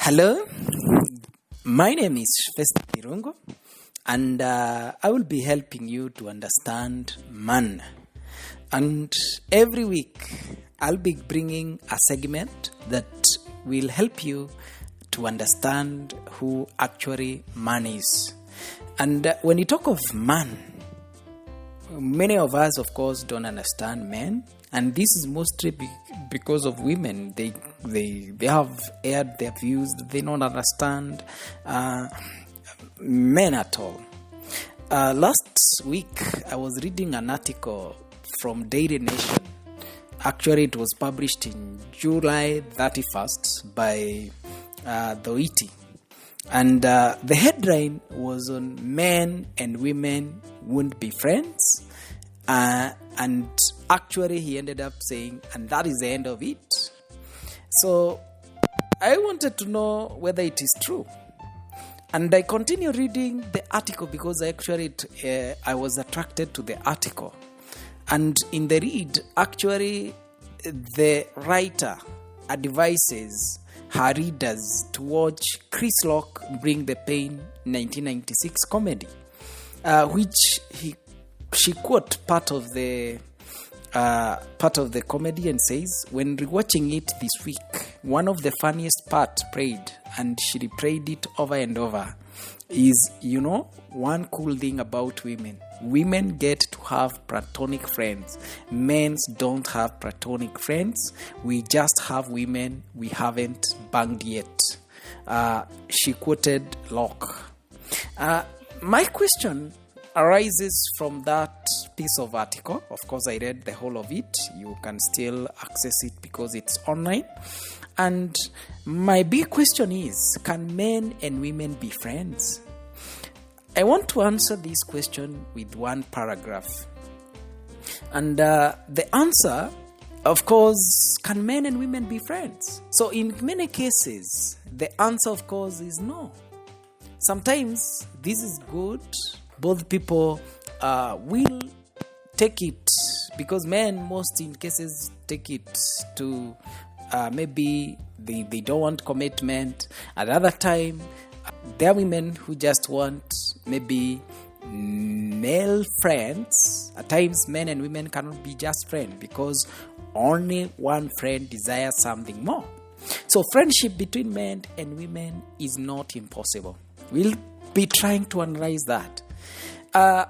Hello, my name is Festa Irungo, and I will be helping you to understand man. And every week, I'll be bringing a segment that will help you to understand who actually man is. And when you talk of man, many of us, of course, don't understand men, and this is mostly because of women. They have aired their views that they don't understand men at all. Last week, I was reading an article from Daily Nation. Actually, it was published in July 31st by the Witty. And the headline was on men and women won't be friends. And actually, he ended up saying, and that is the end of it. So I wanted to know whether it is true. And I continue reading the article because I was attracted to the article. And in the read, actually, the writer advises her readers to watch Chris Rock Bring the Pain 1996 comedy, which she quote part of the comedy and says, when rewatching it this week, one of the funniest parts played, and she replayed it over and over, is, one cool thing about women. Women get to have platonic friends. Men don't have platonic friends. We just have women we haven't banged yet. She quoted Locke. My question arises from that piece of article. Of course, I read the whole of it. You can still access it because it's online. And my big question is, can men and women be friends? I want to answer this question with one paragraph. And the answer, of course, can men and women be friends? So in many cases, the answer, of course, is no. Sometimes this is good. Both people will take it, because men, most in cases, take it to maybe they don't want commitment. At other time, there are women who just want maybe male friends. At times, men and women cannot be just friends because only one friend desires something more. So friendship between men and women is not impossible. We'll be trying to analyze that.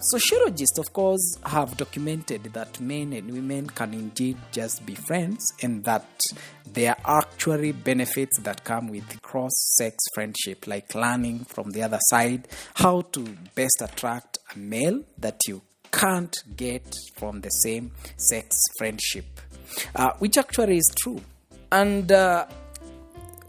Sociologists, of course, have documented that men and women can indeed just be friends, and that there are actually benefits that come with cross-sex friendship, like learning from the other side how to best attract a male that you can't get from the same sex friendship, which actually is true. And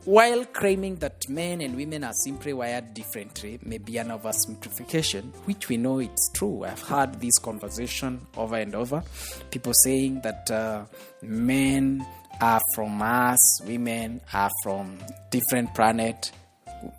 while claiming that men and women are simply wired differently may be an oversimplification, which we know it's true. I've heard this conversation over and over. People saying that men are from Mars, women are from different planet.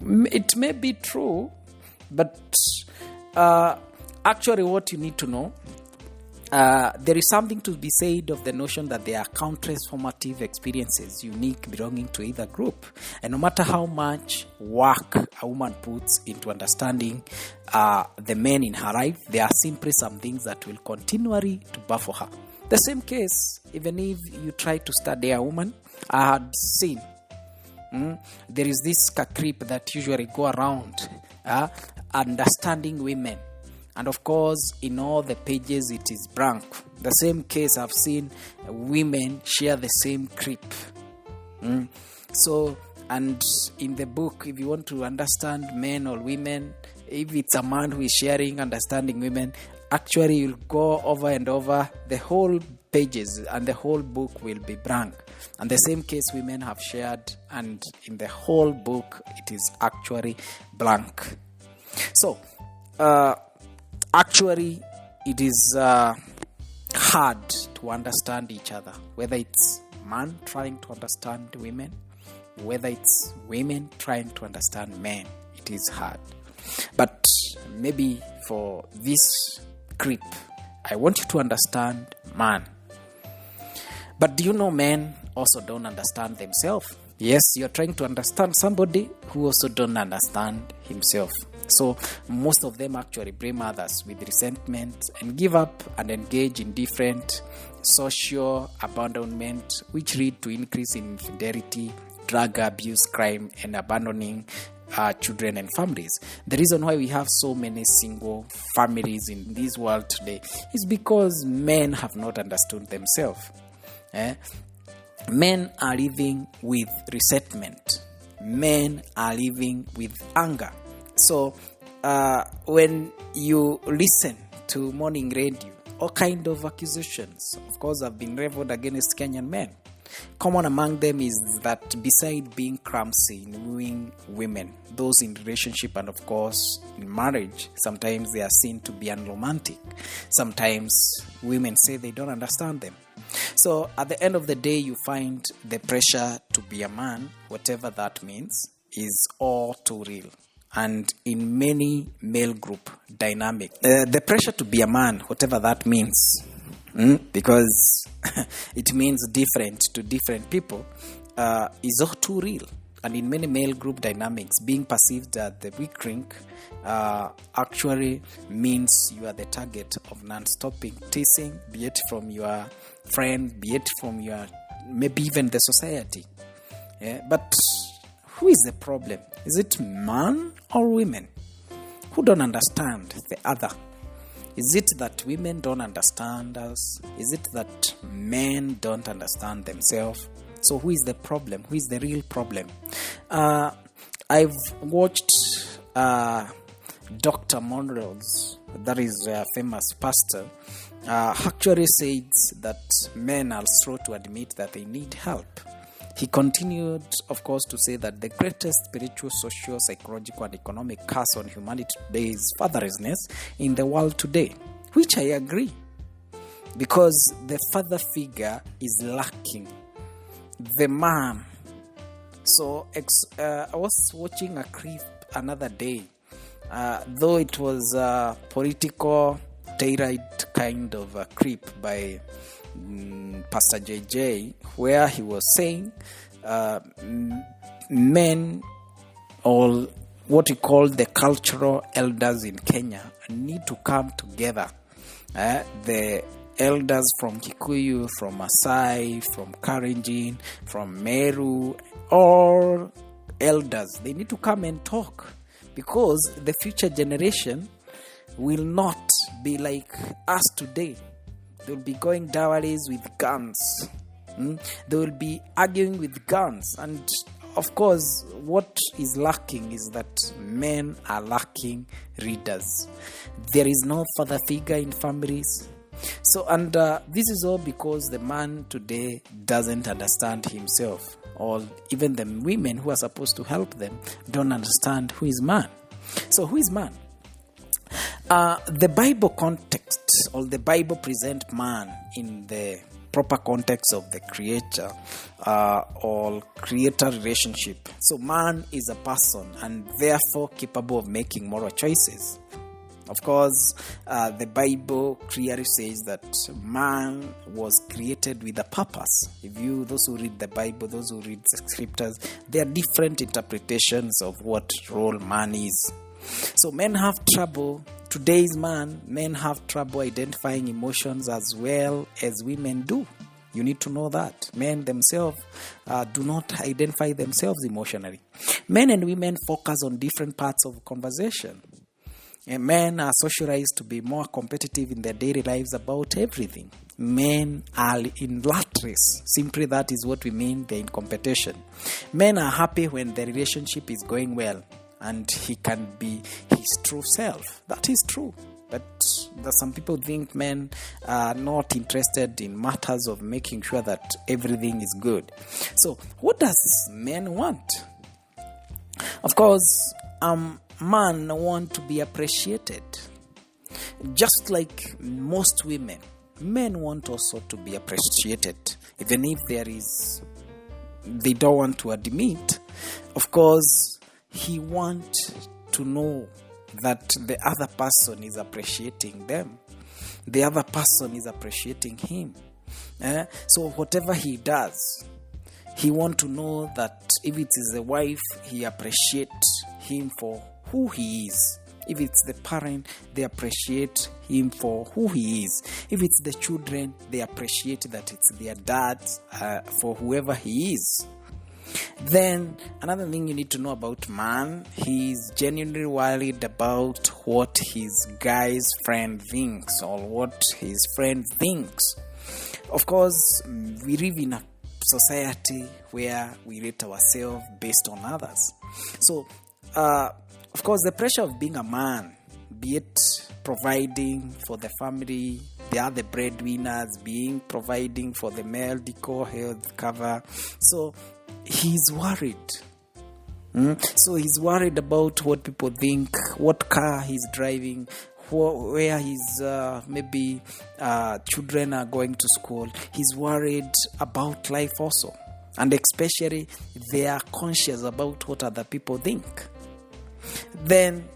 It may be true, but actually what you need to know, there is something to be said of the notion that there are countless formative experiences unique belonging to either group. And no matter how much work a woman puts into understanding the men in her life, there are simply some things that will continually to baffle her. The same case, even if you try to study a woman, I had seen there is this creep that usually go around understanding women. And of course, in all the pages, it is blank. The same case, I've seen women share the same creep. So, and in the book, if you want to understand men or women, if it's a man who is sharing understanding women, actually you'll go over and over the whole pages and the whole book will be blank. And the same case women have shared, and in the whole book, it is actually blank. So, actually, it is hard to understand each other, whether it's man trying to understand women, whether it's women trying to understand men. It is hard. But maybe for this creep, I want you to understand man. But do you know men also don't understand themselves? Yes, you're trying to understand somebody who also don't understand himself. So most of them actually blame others with resentment and give up and engage in different social abandonment, which lead to increase in infidelity, drug abuse, crime, and abandoning children and families. The reason why we have so many single families in this world today is because men have not understood themselves. Men are living with resentment. Men are living with anger. So when you listen to morning radio, all kind of accusations, of course, have been leveled against Kenyan men. Common among them is that beside being clumsy in wooing women, those in relationship and of course in marriage, sometimes they are seen to be unromantic. Sometimes women say they don't understand them. So at the end of the day, you find the pressure to be a man, whatever that means, is all too real. And in many male group dynamic, the pressure to be a man, whatever that means, because it means different to different people, is all too real. And in many male group dynamics, being perceived as the weak link actually means you are the target of non-stopping teasing, be it from your friend, be it from your, maybe even the society. But who is the problem? Is it man or women who don't understand the other? Is it that women don't understand us? Is it that men don't understand themselves? So who is the problem? Who is the real problem? I've watched Dr. Monroe, that is a famous pastor, actually says that men are slow to admit that they need help. He continued, of course, to say that the greatest spiritual, social, psychological, and economic curse on humanity today is fatherlessness in the world today, which I agree, because the father figure is lacking. The man. So I was watching a clip another day, though it was a political tailored kind of a clip by Pastor JJ, where he was saying men, or what we call the cultural elders in Kenya, need to come together. The elders from Kikuyu, from Masai, from Karenjin, from Meru, all elders, they need to come and talk, because the future generation will not be like us today. They will be going dowries with guns. They will be arguing with guns. And of course, what is lacking is that men are lacking readers. There is no father figure in families. So, and this is all because the man today doesn't understand himself, or even the women who are supposed to help them don't understand who is man. So, who is man? The Bible context, or the Bible present man in the proper context of the creator or creator relationship. So man is a person and therefore capable of making moral choices. Of course, the Bible clearly says that man was created with a purpose. Those who read the Bible, those who read the scriptures, there are different interpretations of what role man is. So men have trouble. Today's men have trouble identifying emotions as well as women do. You need to know that. Men themselves do not identify themselves emotionally. Men and women focus on different parts of conversation. And men are socialized to be more competitive in their daily lives about everything. Men are in rat race. Simply that is what we mean, they're in competition. Men are happy when the relationship is going well and he can be his true self. That is true. But some people think men are not interested in matters of making sure that everything is good. So what does men want? Of course, man want to be appreciated. Just like most women, men want also to be appreciated. Even if they don't want to admit, of course, he wants to know that the other person is appreciating them. The other person is appreciating him. So whatever he does, He want to know that if it is a wife, he appreciates him for who he is. If it's the parent, they appreciate him for who he is. If it's the children, they appreciate that it's their dad for whoever he is. Then another thing you need to know about man, he's genuinely worried about what his guy's friend thinks or what his friend thinks. Of course, we live in a society where we rate ourselves based on others. So, of course, the pressure of being a man, be it providing for the family, they are the breadwinners, providing for the medical health cover. So he's worried. So he's worried about what people think, what car he's driving, where his maybe children are going to school. He's worried about life also. And especially they are conscious about what other people think. Then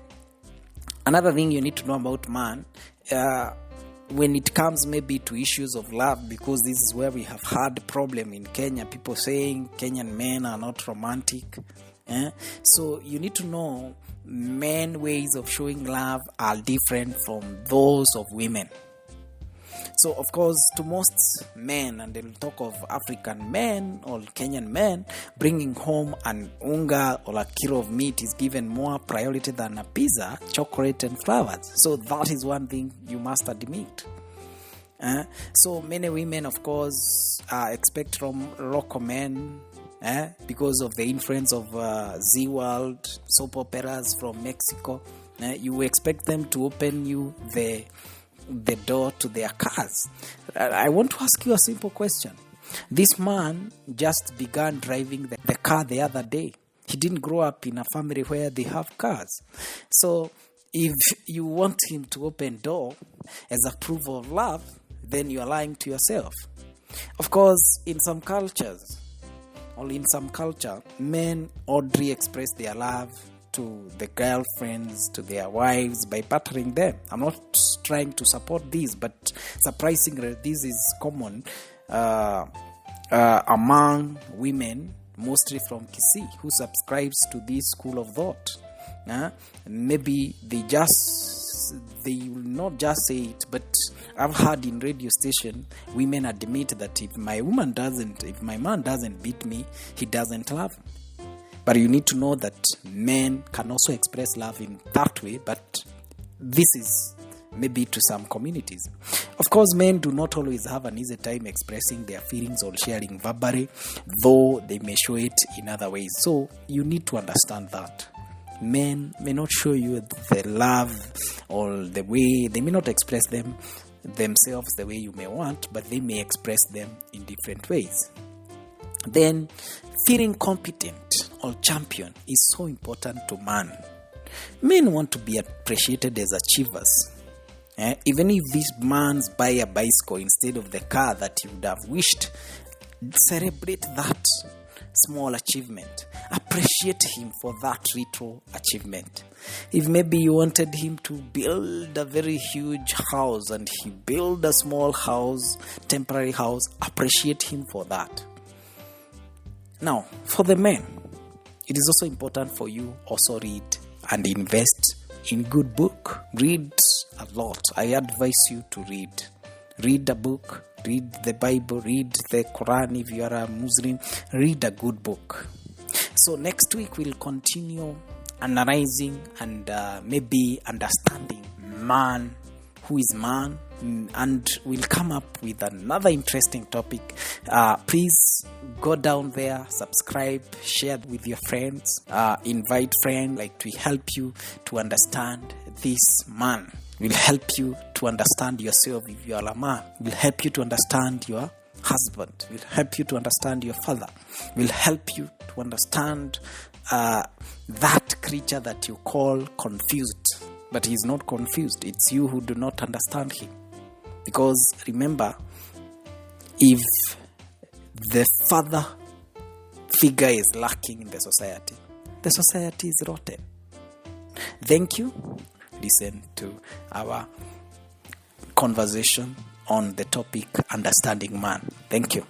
another thing you need to know about man, when it comes maybe to issues of love, because this is where we have had problem in Kenya, people saying Kenyan men are not romantic. So you need to know men ways of showing love are different from those of women. So, of course, to most men, and they'll talk of African men or Kenyan men, bringing home an unga or a kilo of meat is given more priority than a pizza, chocolate, and flowers. So that is one thing you must admit. So many women, of course, expect from local men, because of the influence of Z World, soap operas from Mexico. You expect them to open you the door to their cars. I want to ask you a simple question. This man just began driving the car the other day. He didn't grow up in a family where they have cars. So if you want him to open door as a proof of love, then you are lying to yourself. Of course, in some cultures, or in some culture, men oddly express their love to the girlfriends, to their wives by battering them. I'm not trying to support this, but surprisingly, this is common among women, mostly from Kisii, who subscribes to this school of thought. Maybe they will not just say it, but I've heard in radio station women admit that if my man doesn't beat me, he doesn't love me. But you need to know that men can also express love in that way, but this is maybe to some communities. Of course, men do not always have an easy time expressing their feelings or sharing verbally, though they may show it in other ways. So you need to understand that. Men may not show you the love or the way, they may not express themselves the way you may want, but they may express them in different ways. Then, feeling competent or champion is so important to man. Men want to be appreciated as achievers. Even if this man buy a bicycle instead of the car that you would have wished, celebrate that small achievement. Appreciate him for that little achievement. If maybe you wanted him to build a very huge house and he built a small house, temporary house, appreciate him for that. Now, for the men, it is also important for you also read and invest in good book. Read a lot. I advise you to read. Read a book, read the Bible, read the Quran if you are a Muslim. Read a good book. So next week we'll continue analyzing and maybe understanding man, who is man, and we'll come up with another interesting topic. Please go down there, subscribe, share with your friends, invite friends, like to help you to understand this man. Will help you to understand yourself if you are a man. Will help you to understand your husband. Will help you to understand your father. Will help you to understand that creature that you call confused. But he's not confused. It's you who do not understand him. Because remember, if the father figure is lacking in the society is rotten. Thank you. Listen to our conversation on the topic Understanding Man. Thank you.